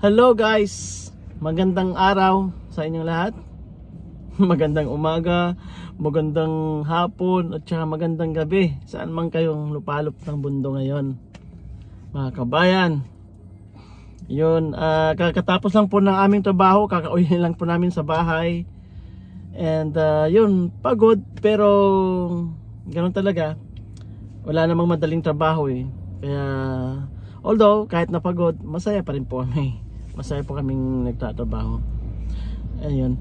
Hello guys! Magandang araw sa inyong lahat. Magandang umaga, magandang hapon at saka magandang gabi. Saan man kayong lupalop ng mundo ngayon, mga kabayan. Yun, kakatapos lang po ng aming trabaho, kakauwi lang po namin sa bahay. And yun, pagod pero ganoon talaga. Wala namang madaling trabaho eh. Kaya although kahit napagod, masaya pa rin po kami. Masaya po kaming nagtatrabaho. Ayun.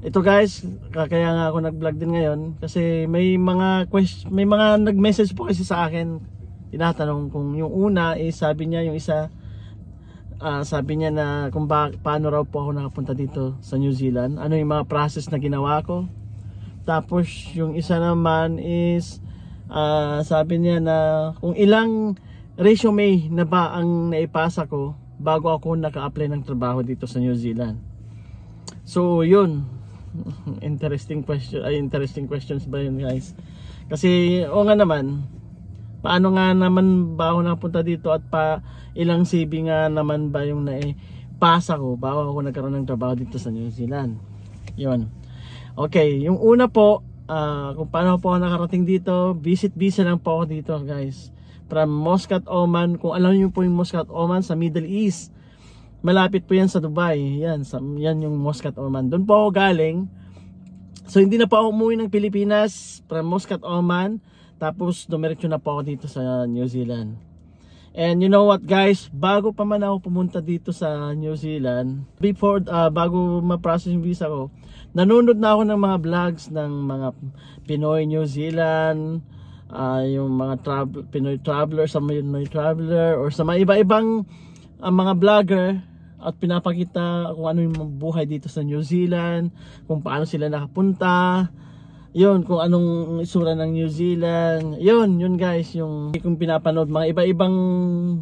Ito guys, kaya nga ako nag-vlog din ngayon kasi may mga nag-message po kasi sa akin. Tinatanong kung yung una sabi niya, yung isa sabi niya na kung paano raw po ako nakapunta dito sa New Zealand. Ano yung mga process na ginawa ko. Tapos yung isa naman sabi niya na kung ilang resume na ba ang naipasa ko bago ako naka-apply ng trabaho dito sa New Zealand. So yun, interesting questions ba yun guys? Kasi o nga naman, paano nga naman ba ako napunta dito at ilang CV nga naman ba yung naipasa ko bago ako nagkaroon ng trabaho dito sa New Zealand. Yun. Okay, yung una po, kung paano po ako nakarating dito, visit visa lang po ako dito guys. From Muscat, Oman. Kung alam niyo po yung Muscat, Oman sa Middle East, malapit po yan sa Dubai. Yan yung Muscat, Oman. Doon po ako galing. So hindi na po ako umuwi ng Pilipinas from Muscat, Oman. Tapos dumiretso na po ako dito sa New Zealand. And you know what guys, bago pa man ako pumunta dito sa New Zealand, bago ma-process yung visa ko, nanonood na ako ng mga vlogs ng mga Pinoy New Zealand, yung mga Pinoy traveler, sa Pinoy traveler or sa mga iba-ibang mga vlogger at pinapakita kung ano yung buhay dito sa New Zealand, kung paano sila nakapunta, yun, kung anong isura ng New Zealand. Yun guys, yung kung pinapanood mga iba-ibang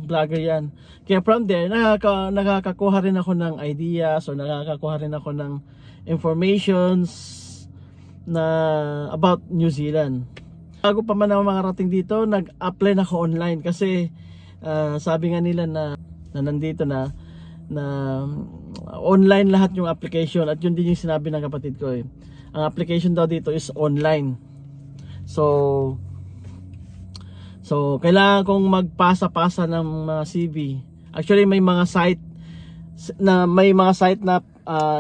vlogger yan. Kaya from there, nakakakuha rin ako ng ideas or nakakakuha rin ako ng informations na about New Zealand. Bago pa man ako makarating dito, nag-apply na ako online kasi sabi nga nila na nandito na online lahat yung application, at yun din yung sinabi ng kapatid ko eh. Ang application daw dito is online. So kailangan kong magpasa-pasa ng mga CV. Actually may mga site na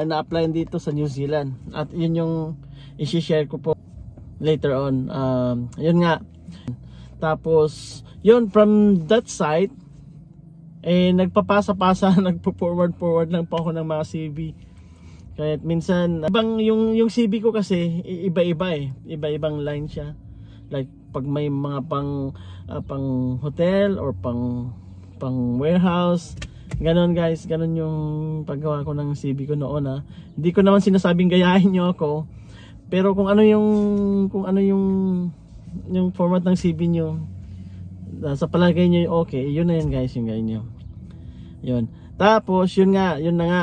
na-apply dito sa New Zealand. At yun yung i-share ko po later on. Yun nga. Tapos yun, from that site nagpapasa-pasa, nagpo-forward lang po ako ng mga CV. Kahit minsan yung CV ko kasi iba-iba iba-ibang line siya. Like pag may mga pang hotel or pang warehouse, ganon guys, ganon yung paggawa ko ng CV ko noon. Hindi ko naman sinasabing gayahin niyo ako, pero kung ano yung format ng CV niyo, sa palagay niyo okay, yun na yun guys, yung gawin niyo. Yun. Tapos yun na nga,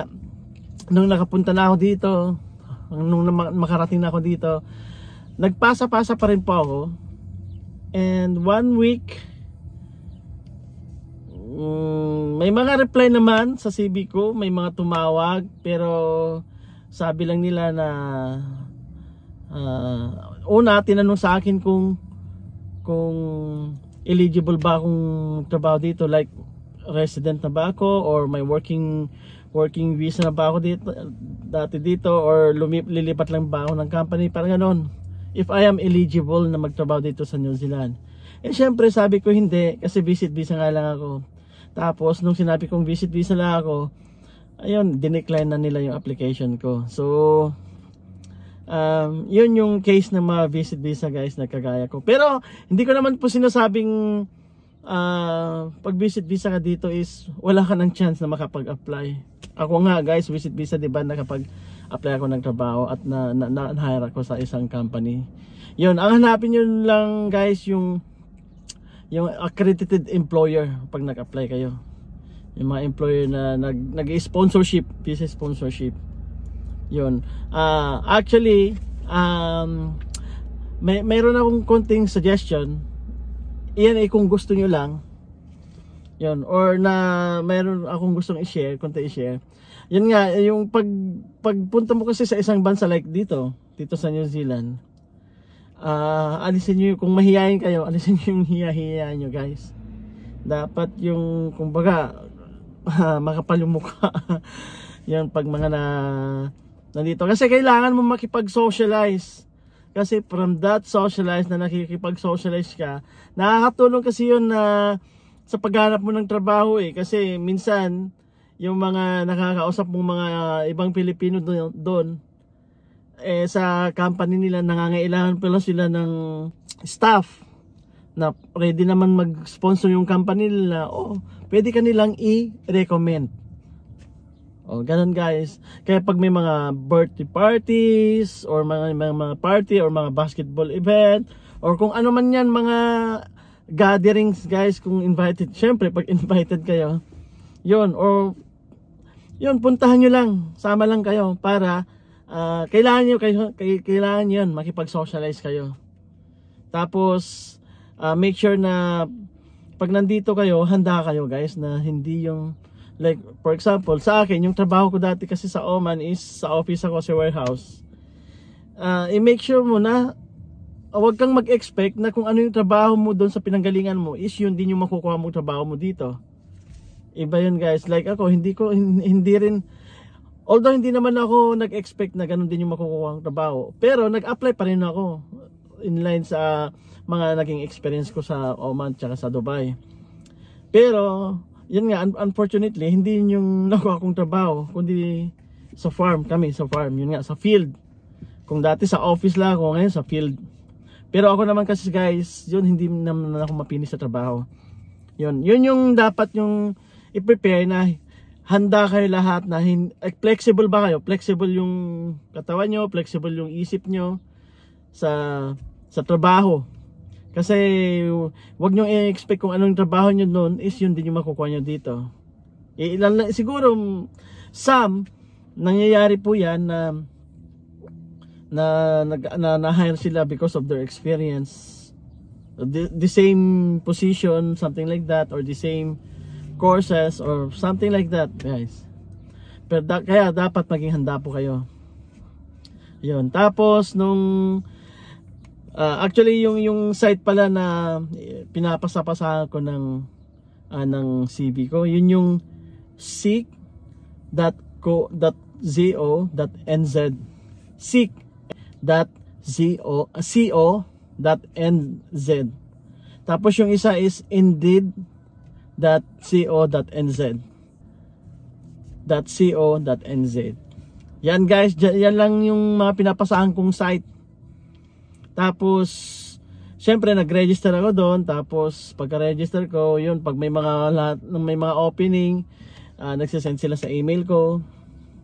nung nakapunta na ako dito, nung makarating na ako dito, nagpasa-pasa pa rin po ako. And 1 week, may mga reply naman sa CV ko, may mga tumawag, pero sabi lang nila na una, tinanong sa akin kung eligible ba akong trabaho dito, like resident na ba ako or may working visa na ba ako dati dito, or lilipat lang ba ako ng company, parang ganon, if I am eligible na magtrabaho dito sa New Zealand. Syempre sabi ko hindi, kasi visit visa nga lang ako. Tapos nung sinabi kong visit visa lang ako, ayun, dinecline na nila yung application ko. So yun yung case ng mga visit visa guys na kagaya ko. Pero hindi ko naman po sinasabing pag visit visa ka dito is wala ka ng chance na makapag-apply. Ako nga guys, visit visa, diba, nakapag-apply ako ng trabaho at na-hire ako sa isang company. Yun, ang hanapin yun lang guys, yung accredited employer pag nag-apply kayo. Yung mga employer na nag-sponsorship, visa sponsorship. Yun. Actually, mayroon akong konting suggestion. Iyan ay kung gusto nyo lang. Yun, or na mayroon akong gustong i-share, i-share. Yun nga, yung pagpunta mo kasi sa isang bansa like dito sa New Zealand, alisin nyo, kung mahihayin kayo, alisin nyo yung hiya-hiya nyo, guys. Dapat yung, kumbaga, makapal yung mukha. Yan, pag mga nandito. Kasi kailangan mo makipag-socialize. Kasi from that socialize na nakikipag-socialize ka, nakakatulong kasi yun na sa paghanap mo ng trabaho kasi minsan yung mga nakakausap mong mga ibang Pilipino doon sa company nila nangangailangan pala sila ng staff na ready naman mag-sponsor yung company nila, pwede ka nilang i-recommend. Ganun guys. Kaya pag may mga birthday parties or mga party or mga basketball event or kung ano man yan, mga gatherings guys, kung invited, syempre pag invited kayo, yun, or yun, puntahan nyo lang, sama lang kayo para kailangan nyo yun, makipag-socialize kayo. Tapos make sure na pag nandito kayo, handa kayo guys, na hindi yung like for example sa akin, yung trabaho ko dati kasi sa Oman is sa office ako, sa warehouse. I-make sure mo na huwag kang mag-expect na kung ano yung trabaho mo doon sa pinanggalingan mo is yun din yung makukuha mong trabaho mo dito. Iba yun guys. Like ako, hindi rin, although hindi naman ako nag-expect na ganun din yung makukuha ng trabaho, pero nag-apply pa rin ako in line sa mga naging experience ko sa Oman tsaka sa Dubai. Pero yun nga, unfortunately hindi yun yung nakuha kong trabaho, kundi sa farm, yun nga, sa field. Kung dati sa office lang ako, ngayon sa field. Pero ako naman kasi guys, yun, hindi naman ako mapili sa trabaho. Yun yung dapat yung i-prepare na handa kayo lahat na flexible ba kayo? Flexible yung katawan nyo, flexible yung isip nyo sa trabaho. Kasi wag nyo i-expect kung anong trabaho nyo doon is yun din yung makukuha nyo dito. Siguro nangyayari po yan na hire sila because of their experience, the same position, something like that, or the same courses or something like that guys. Pero kaya dapat maging handa po kayo. Yun, tapos nung actually yung site pala na pinapasa-pasahan ko ng CV ko, yun yung seek.co.nz, seek.co.nz. Tapos yung isa is indeed.co.nz. Yan guys, yan lang yung mga pinapasahan kong site. Tapos syempre nag-register ako doon. Tapos pagka-register ko, yun, pag may mga opening, nagsisend sila sa email ko.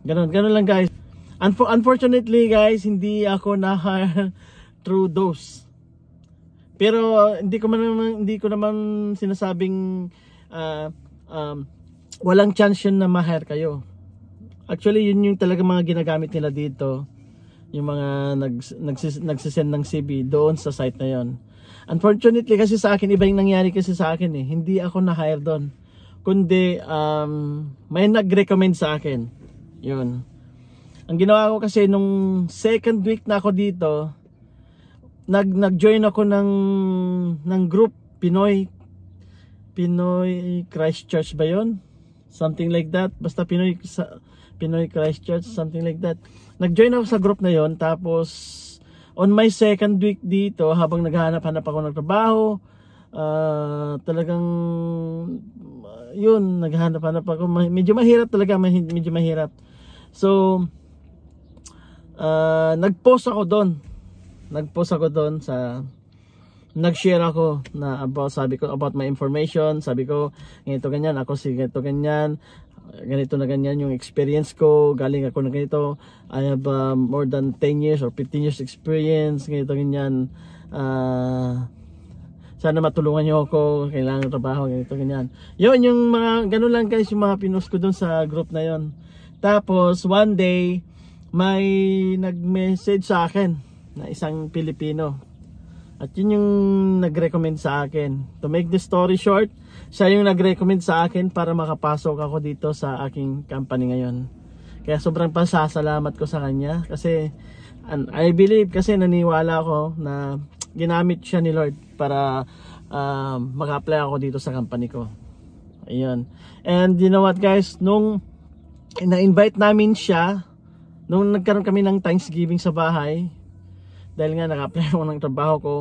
Ganun lang guys. Unfortunately guys, hindi ako na-hire through those. Pero hindi ko naman sinasabing walang chance yun na ma-hire kayo. Actually yun yung talaga mga ginagamit nila dito, yung mga nagsisend ng CV doon sa site na yon. Unfortunately kasi sa akin, iba yung nangyari kasi sa akin hindi ako na-hire doon, kundi may nag-recommend sa akin. Yun. Ang ginawa ko kasi nung second week na ako dito, nag-join ako ng group, Pinoy Christchurch ba yun? Something like that. Basta Pinoy Christchurch, something like that. Nag-join ako sa group na yon. Tapos on my second week dito, habang naghahanap-hanap ako ng trabaho, talagang yun, naghahanap-hanap ako. Medyo mahirap talaga, medyo mahirap. So nag-post ako doon sa, nag-share ako na sabi ko about my information. Sabi ko ganito ganyan, ako si ganito ganyan, ganito na ganyan yung experience ko, galing ako na ganito, I have more than 10 years or 15 years experience, ganito ganyan, sana matulungan nyo ako, kailangan ng trabaho, ganito ganyan. Yun yung mga ganun lang guys, yung mga pinost ko dun sa group na yon. Tapos one day may nag-message sa akin na isang Pilipino, at yun yung nag-recommend sa akin. To make the story short, siya yung nag-recommend sa akin para makapasok ako dito sa aking company ngayon. Kaya sobrang pasasalamat ko sa kanya kasi I believe, kasi naniwala ako na ginamit siya ni Lord para maka-apply ako dito sa company ko. Ayun. And you know what guys, nung na-invite namin siya, nung nagkaroon kami ng Thanksgiving sa bahay, dahil nga naka-apply ako ng trabaho ko,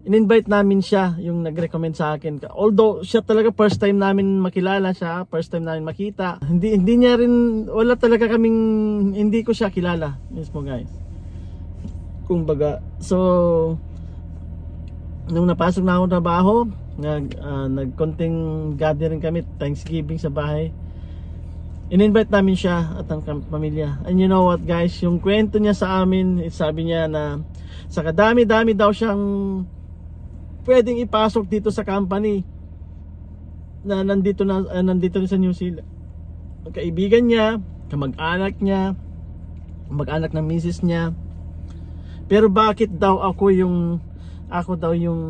in-invite namin siya, yung nag-recommend sa akin. Although siya talaga first time namin makilala siya, first time namin makita. Hindi niya rin, wala talaga kaming, hindi ko siya kilala mismo guys. Kumbaga, so nung napasok na ako trabaho, nagkonting gathering kami, Thanksgiving sa bahay. In-invite namin siya at ang pamilya. And you know what guys, yung kwento niya sa amin, sabi niya na sa kadami-dami daw siyang pwedeng ipasok dito sa company na nandito rin sa New Zealand. Ang kaibigan niya, kamag-anak niya, mag-anak ng misis niya. Pero bakit daw ako daw yung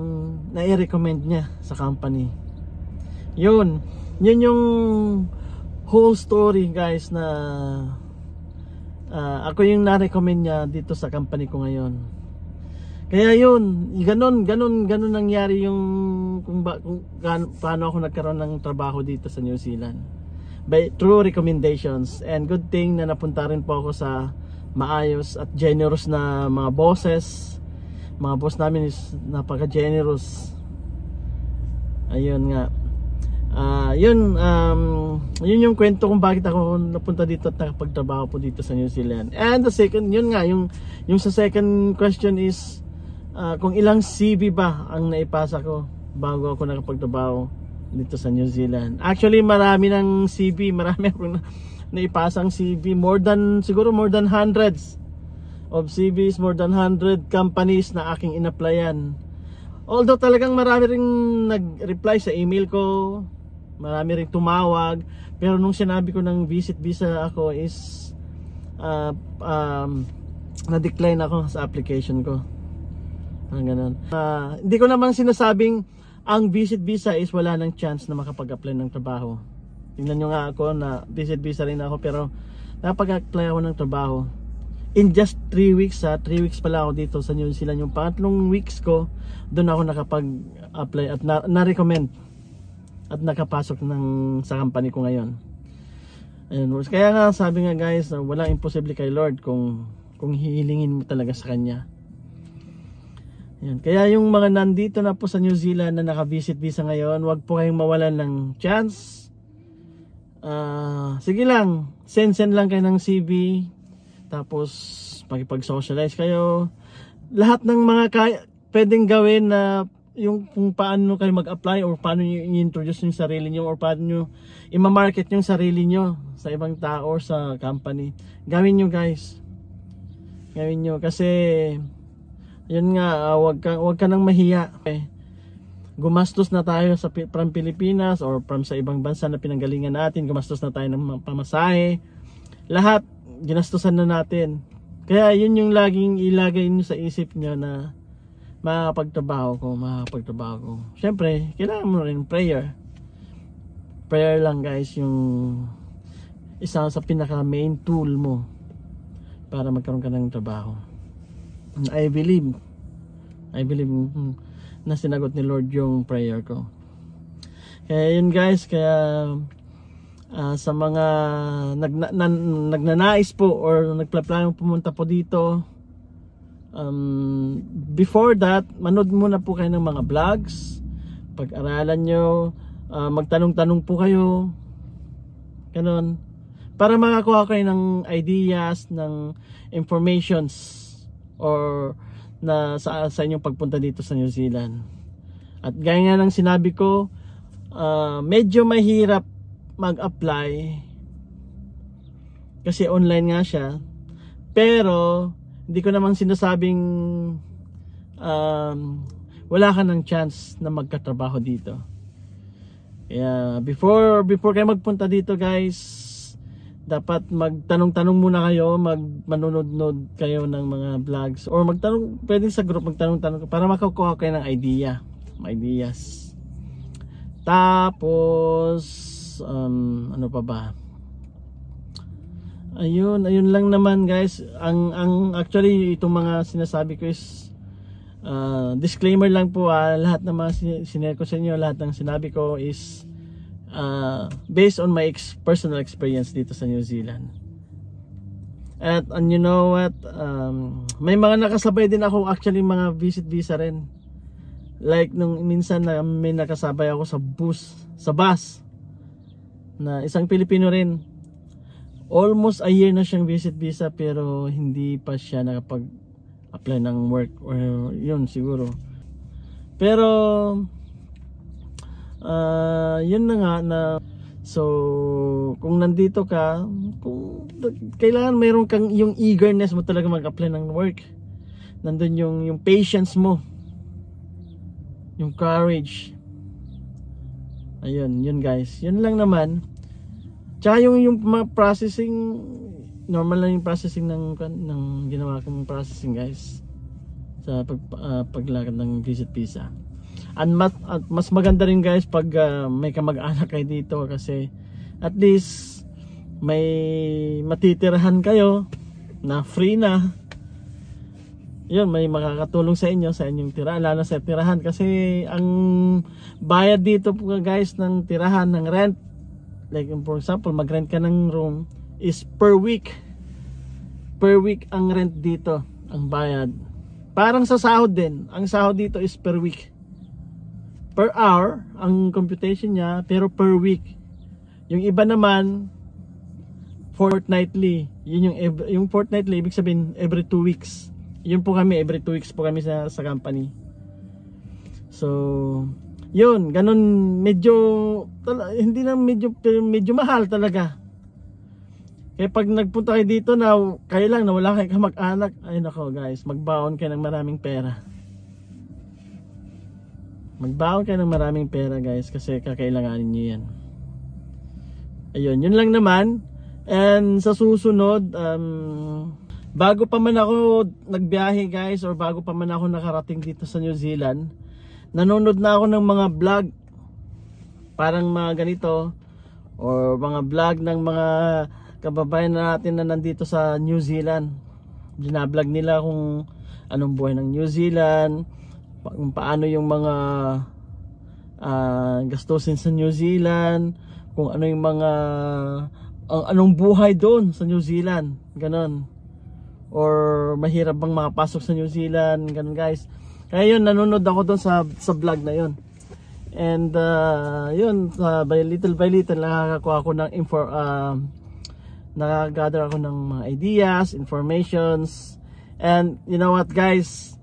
nai-recommend niya sa company? Yun yung whole story guys, na ako yung na-recommend niya dito sa company ko ngayon. Kaya yun, ganun nangyari yung kung paano ako nagkaroon ng trabaho dito sa New Zealand. Through recommendations, and good thing na napunta rin po ako sa maayos at generous na mga bosses. Mga boss namin is napaka-generous. Ayun nga. Yun yung kwento kung bakit ako napunta dito at nakapagtrabaho po dito sa New Zealand. And the second, yun nga, yung sa second question is kung ilang CV ba ang naipasa ko bago ako nakapagtrabaho dito sa New Zealand. Actually, marami ng CV, marami akong naipasang CV, siguro more than hundreds of CVs, more than 100 companies na aking in-applyan. Although talagang marami ring nag-reply sa email ko, marami ring tumawag, pero nung sinabi ko ng visit visa ako is na-decline ako sa application ko. Ganun. Hindi ko naman sinasabing ang visit visa is wala ng chance na makapag-apply ng trabaho. Tingnan nyo nga ako na visit visa rin ako, pero nakapag-apply ako ng trabaho in just 3 weeks. 3 weeks pala ako dito sa New Zealand. Yung pangatlong weeks ko, doon ako nakapag-apply at na-recommend at nakapasok sa company ko ngayon. Ayun. Kaya nga sabi nga guys, walang imposible kay Lord kung hihilingin mo talaga sa Kanya. Ayun. Kaya yung mga nandito na po sa New Zealand na naka-visit visa ngayon, wag po kayong mawalan ng chance. Sige lang, send lang kayo ng CV, tapos makipag-socialize kayo. Lahat ng mga pwedeng gawin na yung kung paano kayo mag-apply or paano nyo i-introduce yung sarili nyo or paano nyo i-market yung sarili nyo sa ibang tao or sa company. Gawin nyo guys. Gawin nyo kasi yun nga, wag ka nang mahiya. Gumastos na tayo from Pilipinas or from sa ibang bansa na pinanggalingan natin, gumastos na tayo ng pamasahe. Lahat ginastusan na natin. Kaya yun yung laging ilagay nyo sa isip nyo na makapagtrabaho ko. Siyempre, kailangan mo rin prayer. Prayer lang guys, yung isa sa pinaka main tool mo para magkaroon ka ng trabaho. I believe na sinagot ni Lord yung prayer ko. Kaya yun guys, kaya sa mga nagnanais po or nagplano pumunta po dito, before that, manood muna po kayo ng mga vlogs, pag-aralan nyo, magtanong-tanong po kayo, ganun, para makakuha kayo ng ideas, ng informations or na sa inyong pagpunta dito sa New Zealand. At gaya nga ng sinabi ko, medyo mahirap mag-apply kasi online nga siya, pero hindi ko naman sinasabing wala ka ng chance na magkatrabaho dito. Kaya before kayo magpunta dito guys, dapat magtanong-tanong muna kayo, manunod-nod kayo ng mga vlogs or pwedeng sa group magtanong-tanong para makakuha kayo ng ideas. Tapos ano pa ba? Ayun lang naman guys. Ang actually itong mga sinasabi ko is disclaimer lang po, lahat ng mga sinare ko sa inyo, lahat ng sinabi ko is based on my personal experience dito sa New Zealand. At you know what, may mga nakasabay din ako actually, mga visit visa rin. Like nung minsan na may nakasabay ako sa bus na isang Pilipino rin. Almost a year na siyang visit visa pero hindi pa siya nakapag-apply ng work, or yun siguro. Pero yun na nga na, so kung nandito ka, kung kailangan mayroon kang yung eagerness mo talaga mag-apply ng work. Nandun yung patience mo, yung courage. Ayun, yun guys. Yun lang naman. Tsaka yung mga processing, normal lang yung processing ng ginawa kong processing guys sa paglakad ng visit visa. At mas maganda rin guys pag may kamag-anak kayo dito, kasi at least may matitirahan kayo na free na. Yun, may makakatulong sa inyong tirahan, lalo sa tirahan, kasi ang bayad dito po guys ng tirahan, ng rent, like for example mag-rent ka ng room, is per week ang rent dito, ang bayad. Parang sa sahod din, ang sahod dito is per week, per hour ang computation niya, pero per week. Yung iba naman fortnightly. Yun yung fortnightly, ibig sabihin every 2 weeks. Yun po kami, every 2 weeks po kami sa company. So yun, ganun, medyo hindi na medyo mahal talaga. Kaya pag nagpunta kayo dito na kayo lang na wala kayong kamag-anak, ay nako guys, magbaon kayo ng maraming pera. Magbaon kayo ng maraming pera guys, kasi kakailanganin nyo yan. Ayun, yun lang naman. And sa susunod, bago pa man ako nagbiyahe guys, or bago pa man ako nakarating dito sa New Zealand, nanonood na ako ng mga vlog, parang mga ganito, or mga vlog ng mga kababayan natin na nandito sa New Zealand. Binablog nila kung anong buhay ng New Zealand, kung paano yung mga gastusin sa New Zealand, kung ano yung mga anong buhay doon sa New Zealand, ganon, or mahirap bang makapasok sa New Zealand, ganon guys. Kaya yun, nanonood ako doon sa vlog na yun. And yun, by little nakakakuha ako ng nakagather ako ng mga ideas, informations. And you know what guys,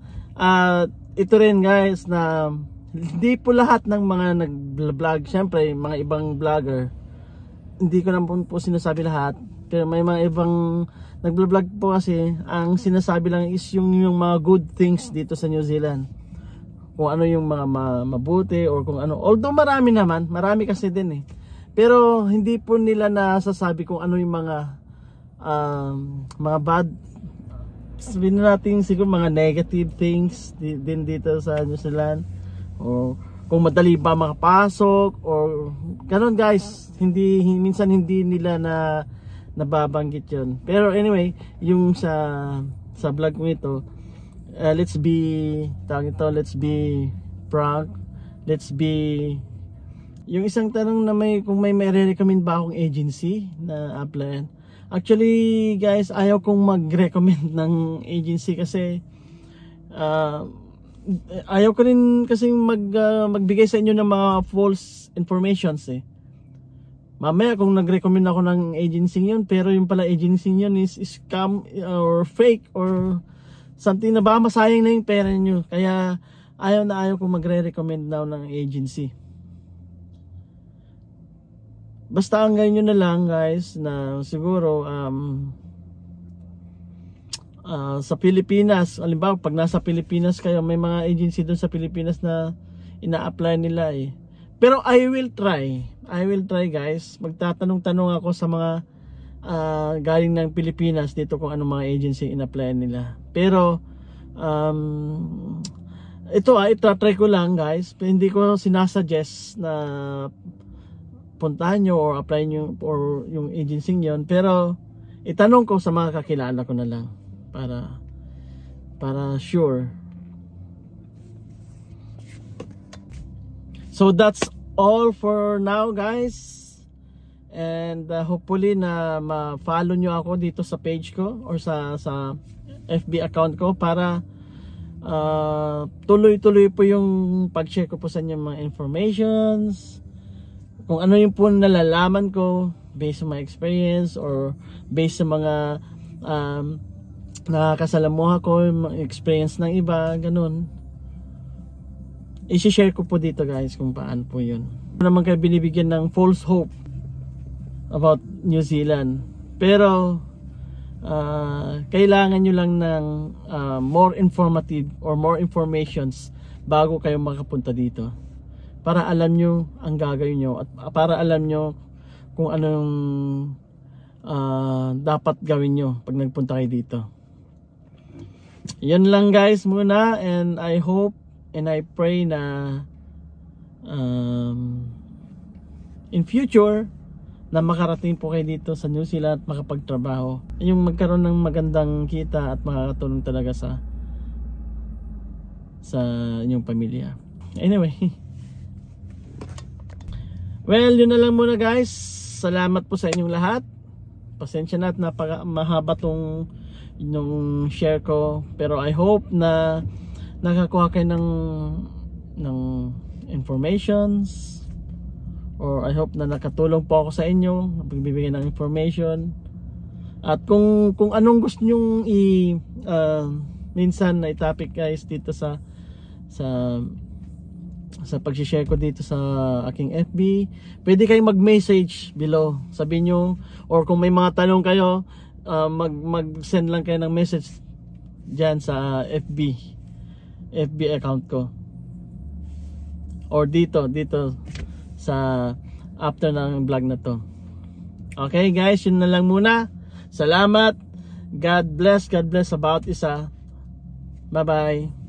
ito rin guys, na hindi po lahat ng mga nag-vlog, syempre mga ibang vlogger, hindi ko naman po sinasabi lahat, pero may mga ibang nag-vlog po kasi ang sinasabi lang is yung mga good things dito sa New Zealand, kung ano yung mga mabuti, or kung ano, although marami kasi din pero hindi po nila nasasabi kung ano yung mga bad, sabihin natin siguro mga negative things din dito sa New Zealand, o kung madali ba makapasok, or ganun guys. Minsan hindi nila nababanggit yun. Pero anyway, yung sa vlog ko ito, let's be frank, yung isang tanong na kung may recommend ba akong agency na applyan. Actually guys, ayaw kong mag-recommend ng agency, kasi ayaw ko rin kasi magbigay sa inyo ng mga false informations Mamaya kung nag-recommend ako ng agency yun, pero yung pala agency yun is scam or fake or something, na baka masayang na yung pera nyo. Kaya ayaw ko magre-recommend now ng agency. Basta ang ganyan nyo na lang guys, na siguro sa Pilipinas, halimbawa pag nasa Pilipinas kayo, may mga agency doon sa Pilipinas na ina-apply nila Pero I will try guys. Magtatanong-tanong ako sa mga galing ng Pilipinas dito kung anong mga agency in-apply nila. Pero ito itatry ko lang guys, hindi ko sinasuggest na puntahan nyo or apply nyo or yung agency nyo, pero itanong ko sa mga kakilala ko na lang para sure. So that's all for now guys, and hopefully na ma-follow nyo ako dito sa page ko or sa FB account ko para tuloy-tuloy po yung pag-share ko po sa inyo mga informations, kung ano yung po nalalaman ko based on my experience or based sa mga nakakasalamuha ko, yung experience ng iba, ganun. I-share ko po dito guys kung paano po yun. Ano naman kayo binibigyan ng false hope about New Zealand, pero kailangan nyo lang ng more informative or more informations bago kayo makapunta dito, para alam nyo ang gagawin nyo at para alam nyo kung anong dapat gawin nyo pag nagpunta kayo dito. Yan lang guys muna, and I hope and I pray na in future na makarating po kayo dito sa New Zealand at makapagtrabaho, yung magkaroon ng magandang kita at makakatulong talaga sa inyong pamilya. Anyway, well, yun na lang muna guys. Salamat po sa inyong lahat. Pasensya na at mahaba tong yung share ko, pero I hope na nakakuha kayo ng informations, or I hope na nakatulong po ako sa inyo, pagbibigay ng information. At kung anong gusto nyong minsan na i-topic guys dito sa pag-share ko dito sa aking FB, pwede kayong mag-message below. Sabihin nyo, or kung may mga tanong kayo, mag-send lang kayo ng message dyan sa FB account ko, or dito sa after ng vlog na to. Okay guys, yun na lang muna. Salamat. God bless about isa. Bye bye.